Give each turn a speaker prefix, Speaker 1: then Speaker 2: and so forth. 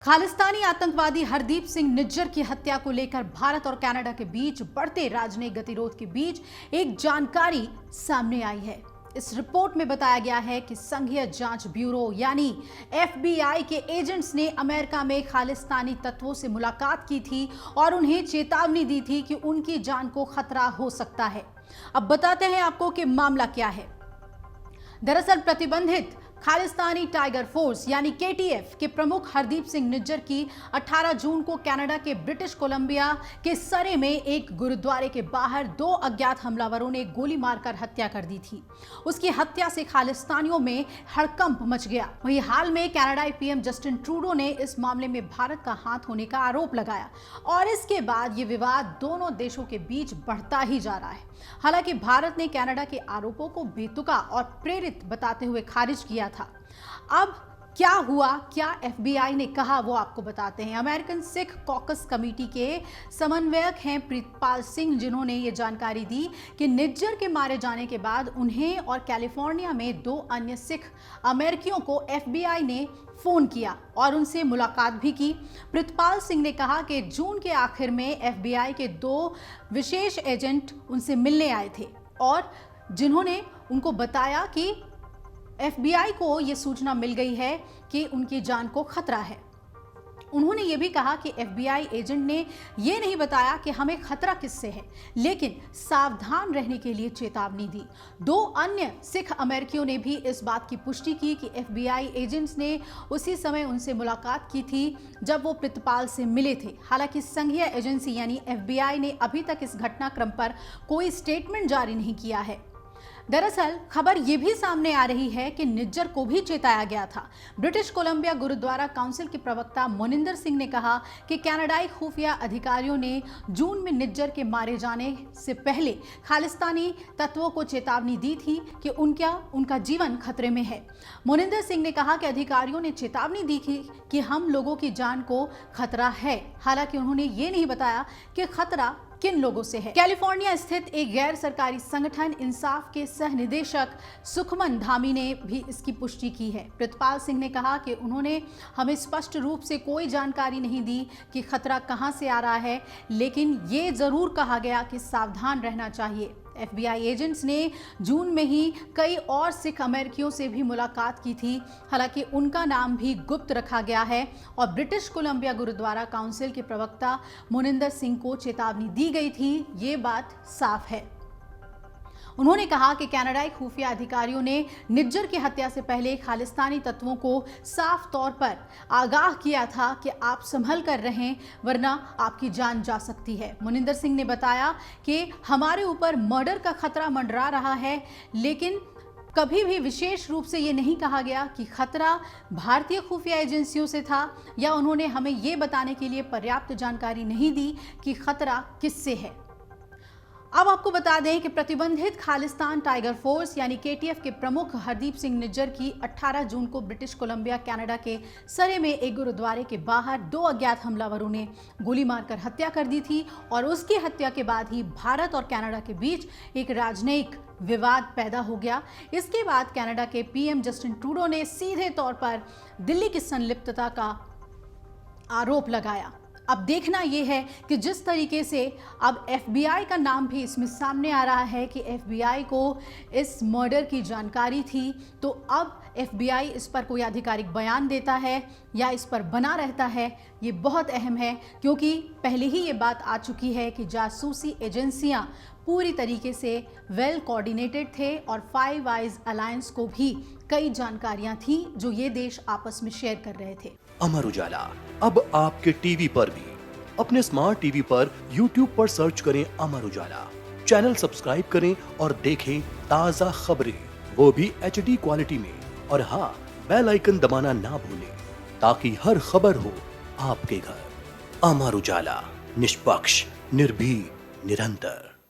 Speaker 1: खालिस्तानी आतंकवादी हरदीप सिंह निज्जर की हत्या को लेकर भारत और कनाडा के बीच बढ़ते राजनयिक गतिरोध के बीच एक जानकारी सामने आई है। इस रिपोर्ट में बताया गया है कि संघीय जांच ब्यूरो यानी FBI के एजेंट्स ने अमेरिका में खालिस्तानी तत्वों से मुलाकात की थी और उन्हें चेतावनी दी थी कि उनकी जान को खतरा हो सकता है। अब बताते हैं आपको कि मामला क्या है। दरअसल प्रतिबंधित खालिस्तानी टाइगर फोर्स यानी KTF के प्रमुख हरदीप सिंह निज्जर की 18 जून को कनाडा के ब्रिटिश कोलंबिया के सरे में एक गुरुद्वारे के बाहर 2 अज्ञात हमलावरों ने गोली मारकर हत्या कर दी थी। उसकी हत्या से खालिस्तानियों में हड़कंप मच गया। वहीं हाल में कनाडाई PM जस्टिन ट्रूडो ने इस मामले में भारत का हाथ होने का आरोप लगाया और इसके बाद ये विवाद दोनों देशों के बीच बढ़ता ही जा रहा है। हालांकि भारत ने कनाडा के आरोपों को बेतुका और प्रेरित बताते हुए खारिज किया था। अब क्या हुआ, क्या FBI ने कहा, वो आपको बताते हैं। अमेरिकन सिख कॉकस कमेटी के समन्वयक हैं प्रीतपाल सिंह, जिन्होंने ये जानकारी दी कि निज्जर के मारे जाने के बाद उन्हें और कैलिफोर्निया में 2 अन्य सिख अमेरिकियों को FBI ने फोन किया और उनसे मुलाकात भी की। प्रीतपाल सिंह ने कहा कि जून के आखिर में FBI के 2 विशेष एजेंट उनसे मिलने आए थे और जिन्होंने उनको बताया कि FBI को ये सूचना मिल गई है कि उनकी जान को खतरा है। उन्होंने ये भी कहा कि FBI एजेंट ने ये नहीं बताया कि हमें खतरा किससे है, लेकिन सावधान रहने के लिए चेतावनी दी। 2 अन्य सिख अमेरिकियों ने भी इस बात की पुष्टि की कि FBI एजेंट्स ने उसी समय उनसे मुलाकात की थी जब वो प्रीतपाल से मिले थे। हालांकि संघीय एजेंसी यानी FBI ने अभी तक इस घटनाक्रम पर कोई स्टेटमेंट जारी नहीं किया है। दरअसल खबर यह भी सामने आ रही है कि निज्जर को भी चेताया गया था। ब्रिटिश कोलंबिया गुरुद्वारा काउंसिल के प्रवक्ता मोनिंदर सिंह ने कहा कि कनाडाई खुफिया अधिकारियों ने जून में निज्जर के मारे जाने से पहले खालिस्तानी तत्वों को चेतावनी दी थी कि उनका जीवन खतरे में है। मोनिंदर सिंह ने कहा कि अधिकारियों ने चेतावनी दी थी कि हम लोगों की जान को खतरा है। हालांकि उन्होंने ये नहीं बताया कि खतरा किन लोगों से है। कैलिफोर्निया स्थित एक गैर सरकारी संगठन इंसाफ के सह निदेशक सुखमन धामी ने भी इसकी पुष्टि की है। प्रीतपाल सिंह ने कहा कि उन्होंने हमें स्पष्ट रूप से कोई जानकारी नहीं दी कि खतरा कहां से आ रहा है, लेकिन ये जरूर कहा गया कि सावधान रहना चाहिए। FBI एजेंट्स ने जून में ही कई और सिख अमेरिकियों से भी मुलाकात की थी। हालांकि उनका नाम भी गुप्त रखा गया है और ब्रिटिश कोलंबिया गुरुद्वारा काउंसिल के प्रवक्ता मोनिंदर सिंह को चेतावनी दी गई थी, ये बात साफ है। उन्होंने कहा कि कनाडाई खुफिया अधिकारियों ने निज्जर की हत्या से पहले खालिस्तानी तत्वों को साफ तौर पर आगाह किया था कि आप संभल कर रहें वरना आपकी जान जा सकती है। मोनिंदर सिंह ने बताया कि हमारे ऊपर मर्डर का खतरा मंडरा रहा है, लेकिन कभी भी विशेष रूप से ये नहीं कहा गया कि खतरा भारतीय खुफिया एजेंसियों से था या उन्होंने हमें ये बताने के लिए पर्याप्त जानकारी नहीं दी कि खतरा किससे है। अब आपको बता दें कि प्रतिबंधित खालिस्तान टाइगर फोर्स यानी KTF के प्रमुख हरदीप सिंह निज्जर की 18 जून को ब्रिटिश कोलंबिया कनाडा के सरे में एक गुरुद्वारे के बाहर 2 अज्ञात हमलावरों ने गोली मारकर हत्या कर दी थी और उसकी हत्या के बाद ही भारत और कनाडा के बीच एक राजनयिक विवाद पैदा हो गया। इसके बाद कनाडा के PM जस्टिन ट्रूडो ने सीधे तौर पर दिल्ली की संलिप्तता का आरोप लगाया। अब देखना यह है कि जिस तरीके से अब FBI का नाम भी इसमें सामने आ रहा है कि FBI को इस मर्डर की जानकारी थी, तो अब FBI इस पर कोई आधिकारिक बयान देता है या इस पर बना रहता है, ये बहुत अहम है, क्योंकि पहले ही ये बात आ चुकी है कि जासूसी एजेंसियां पूरी तरीके से वेल कोऑर्डिनेटेड थे और फाइव आइज अलायंस को भी कई जानकारियां थी जो ये देश आपस में शेयर कर रहे थे।
Speaker 2: अमर उजाला अब आपके टीवी पर भी। अपने स्मार्ट टीवी पर YouTube पर सर्च करें अमर उजाला, चैनल सब्सक्राइब करें और देखें ताज़ा खबरें, वो भी HD क्वालिटी में। और हाँ, बेल आइकन दबाना ना भूलें ताकि हर खबर हो आपके घर। अमर उजाला, निष्पक्ष, निर्भीक, निरंतर।